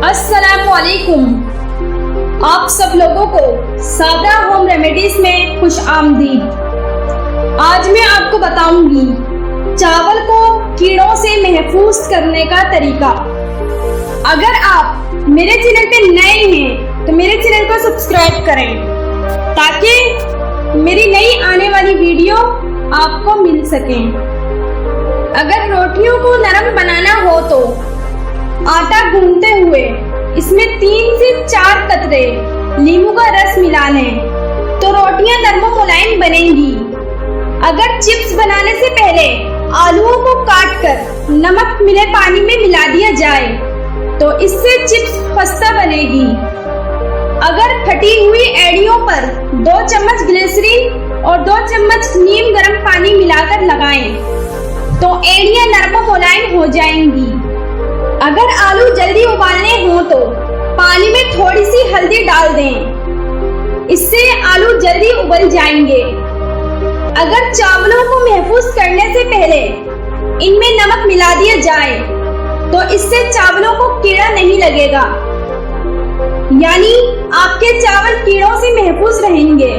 अस्सलामुअलैकुम। आप सब लोगों को सादा होम रेमेडीज में खुश आमदीद। आज मैं आपको बताऊंगी चावल को कीड़ों से महफूज करने का तरीका। अगर आप मेरे चैनल पे नए हैं तो मेरे चैनल को सब्सक्राइब करें ताकि मेरी नई आने वाली वीडियो आपको मिल सके। अगर रोटियों को नरम बनाना हो तो आटा गूंथते हुए इसमें 3 से 4 कतरे नींबू का रस मिला लें तो रोटियां नरम मुलायम बनेंगी। अगर चिप्स बनाने से पहले आलूओं को काटकर नमक मिले पानी में मिला दिया जाए तो इससे चिप्स खस्ता बनेगी। अगर फटी हुई एड़ियों पर 2 चम्मच ग्लिसरीन और 2 चम्मच नीम गर्म पानी मिलाकर लगाएं तो एड़ियां नरम मुलायम हो जाएंगी। अगर आलू जल्दी उबालने हो तो पानी में थोड़ी सी हल्दी डाल दें, इससे आलू जल्दी उबल जाएंगे। अगर चावलों को महफूज करने से पहले इनमें नमक मिला दिया जाए तो इससे चावलों को कीड़ा नहीं लगेगा, यानी आपके चावल कीड़ों से महफूज रहेंगे।